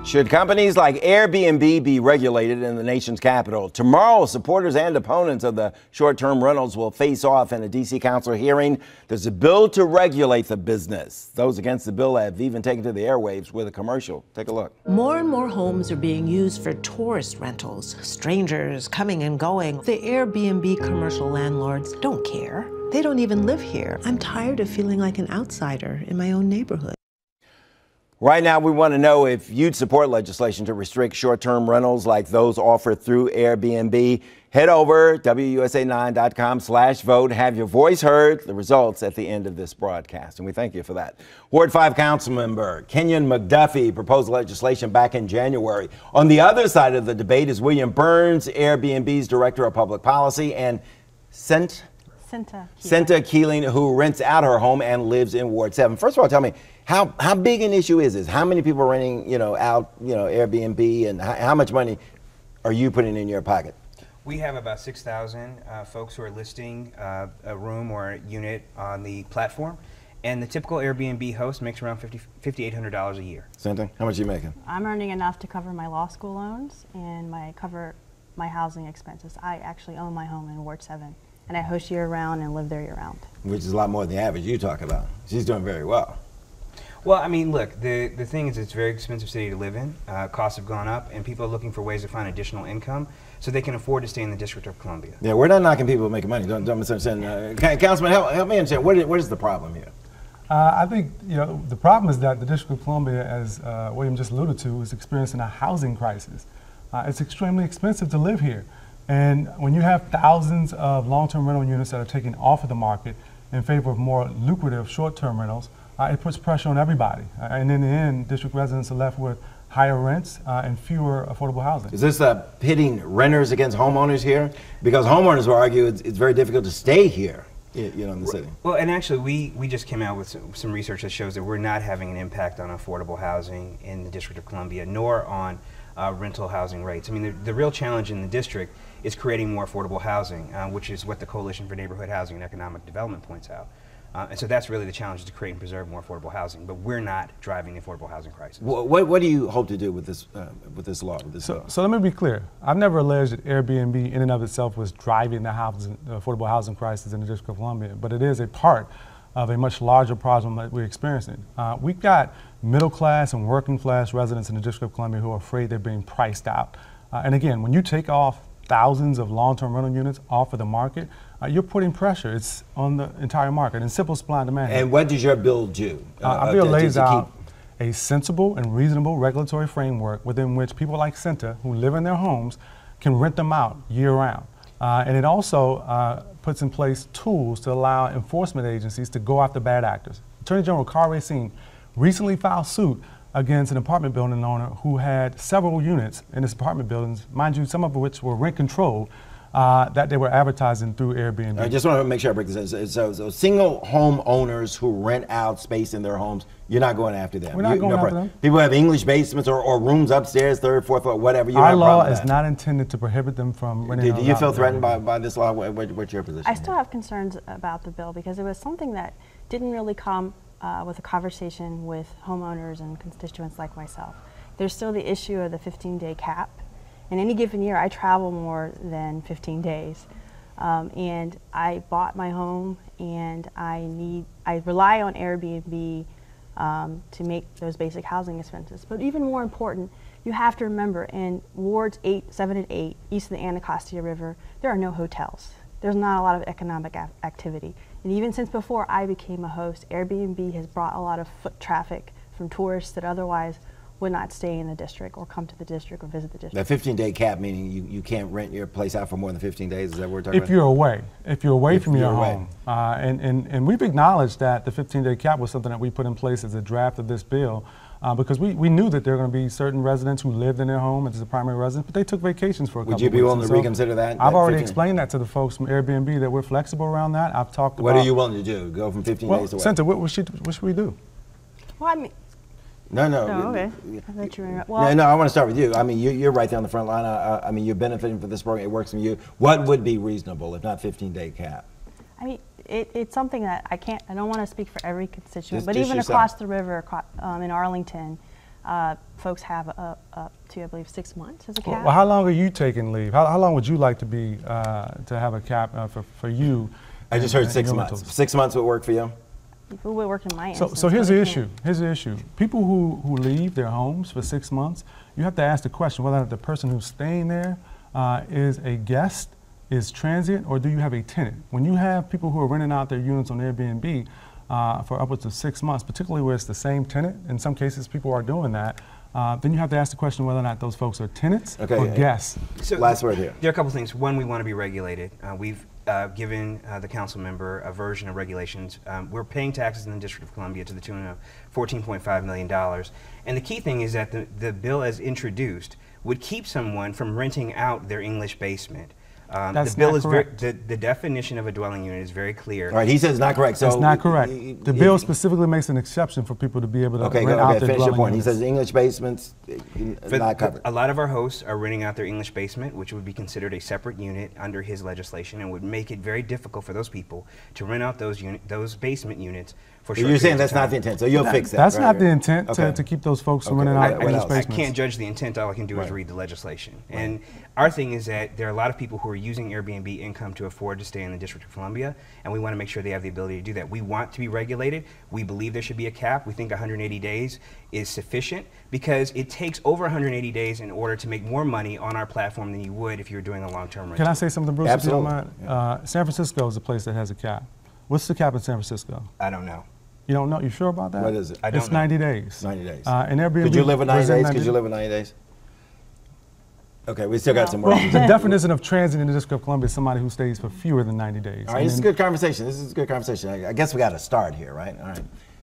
Should companies like Airbnb be regulated in the nation's capital? Tomorrow, supporters and opponents of the short-term rentals will face off in a D.C. council hearing. There's a bill to regulate the business. Those against the bill have even taken to the airwaves with a commercial. Take a look. More and more homes are being used for tourist rentals, strangers coming and going. The Airbnb commercial landlords don't care. They don't even live here. I'm tired of feeling like an outsider in my own neighborhood. Right now, we want to know if you'd support legislation to restrict short-term rentals like those offered through Airbnb. Head over WUSA9.com/vote. Have your voice heard. The results at the end of this broadcast, and we thank you for that. Ward 5 Councilmember Kenyon McDuffie proposed legislation back in January. On the other side of the debate is William Burns, Airbnb's Director of Public Policy, and Senta Keeling, who rents out her home and lives in Ward 7. First of all, tell me, how big an issue is this? How many people are renting, out, Airbnb, and how much money are you putting in your pocket? We have about 6,000 folks who are listing a room or a unit on the platform, and the typical Airbnb host makes around $5,800 a year. Senta, how much are you making? I'm earning enough to cover my law school loans and cover my housing expenses. I actually own my home in Ward 7, and I host year-round and live there year-round. Which is a lot more than the average you talk about. She's doing very well. Well, I mean, look, the thing is it's a very expensive city to live in. Costs have gone up, and people are looking for ways to find additional income so they can afford to stay in the District of Columbia. Yeah, we're not knocking people making money. Don't misunderstand. Councilman, help me understand. What is the problem here? I think, the problem is that the District of Columbia, as William just alluded to, is experiencing a housing crisis. It's extremely expensive to live here. And when you have thousands of long-term rental units that are taken off of the market in favor of more lucrative short-term rentals, it puts pressure on everybody. And in the end, district residents are left with higher rents and fewer affordable housing. Is this pitting renters against homeowners here? Because homeowners will argue it's very difficult to stay here, in the city. Well, and actually, we just came out with some research that shows that we're not having an impact on affordable housing in the District of Columbia, nor on rental housing rates. I mean, the real challenge in the district is creating more affordable housing, which is what the Coalition for Neighborhood Housing and Economic Development points out. And so that's really the challenge, is to create and preserve more affordable housing. But we're not driving the affordable housing crisis. What do you hope to do with this law? So let me be clear. I've never alleged that Airbnb in and of itself was driving the affordable housing crisis in the District of Columbia, but it is a part of a much larger problem that we're experiencing. We've got middle class and working class residents in the District of Columbia who are afraid they're being priced out. And again, when you take off thousands of long-term rental units off of the market, you're putting pressure. It's on the entire market, and simple supply and demand. And what does your bill do? Our bill lays out a sensible and reasonable regulatory framework within which people like Senta, who live in their homes, can rent them out year-round. And it also puts in place tools to allow enforcement agencies to go after bad actors. Attorney General Carl Racine recently filed suit against an apartment building owner who had several units in his apartment buildings, mind you, some of which were rent controlled, that they were advertising through Airbnb. I just want to make sure I break this in. So single home owners who rent out space in their homes, you're not going after them. We're not going after them. People have English basements or rooms upstairs, third, fourth floor, whatever. Our law is not intended to prohibit them from renting. Do you feel threatened by this law? What's your position? I still have concerns about the bill because it was something that didn't really come with a conversation with homeowners and constituents like myself. There's still the issue of the 15-day cap. In any given year, I travel more than 15 days. And I bought my home, and I rely on Airbnb to make those basic housing expenses. But even more important, you have to remember, in wards 8, 7, and 8, east of the Anacostia River, there are no hotels. There's not a lot of economic activity. And even since before I became a host, Airbnb has brought a lot of foot traffic from tourists that otherwise would not stay in the district or come to the district or visit the district. That 15-day cap, meaning you can't rent your place out for more than 15 days, is that what we're talking about? If you're away from your home. And we've acknowledged that the 15-day cap was something that we put in place as a draft of this bill because we knew that there were going to be certain residents who lived in their home as a primary residence, but they took vacations for a couple of weeks. Would you be willing to reconsider that? I've already explained that to the folks from Airbnb, that we're flexible around that. I've talked about— What are you willing to do? Go from 15 days away? Senta, what should we do? Well, I mean— No. Oh, okay. I thought you were— well, no, I want to start with you. I mean, you're right there on the front line. I mean, you're benefiting from this program. It works for you. What would be reasonable, if not 15-day cap? I mean, it's something that I don't want to speak for every constituent, but just even yourself. across the river in Arlington, folks have up to, I believe, 6 months as a cap. Well, how long are you taking leave? How long would you like to be to have a cap for you? I just heard 6 months. 6 months would work for you? People would work in my instance. So here's the issue. Here's the issue. People who leave their homes for 6 months, you have to ask the question whether or not the person who's staying there is a guest, is transient, or do you have a tenant? When you have people who are renting out their units on Airbnb for upwards of 6 months, particularly where it's the same tenant, in some cases people are doing that, then you have to ask the question whether or not those folks are tenants or guests. So last word here. There are a couple things. One, we want to be regulated. We've given the council member a version of regulations. We're paying taxes in the District of Columbia to the tune of $14.5 million. And the key thing is that the bill as introduced would keep someone from renting out their English basement. That's the bill not is correct. the definition of a dwelling unit is very clear. All right, he says it's not correct. So That's not correct. The bill specifically makes an exception for people to be able to rent out their finish your dwelling point. units. He says English basements not covered. A lot of our hosts are renting out their English basement, which would be considered a separate unit under his legislation, and would make it very difficult for those people to rent out those basement units for short You're saying periods of that's not time. the intent, so you'll fix that. That's right? not the intent Okay. to keep those folks from Okay. renting out What English else? I basements. can't judge the intent. All I can do is read the legislation. And our thing is that there are a lot of people who are using Airbnb income to afford to stay in the District of Columbia, and we want to make sure they have the ability to do that. We want to be regulated. We believe there should be a cap. We think 180 days is sufficient because it takes over 180 days in order to make more money on our platform than you would if you were doing a long-term rental. Can I say something, Bruce, Absolutely. if you don't mind? San Francisco is a place that has a cap. What's the cap in San Francisco? I don't know. You don't know? You sure about that? What is it? I don't It's know. 90 days. 90 days. And Airbnb Could you live with 90 was in days? Could you live with 90 days? Okay, we still got some more. Well, the definition of transient in the District of Columbia is somebody who stays for fewer than 90 days. All right, this is a good conversation. This is a good conversation. I guess we got to start here, right? All right.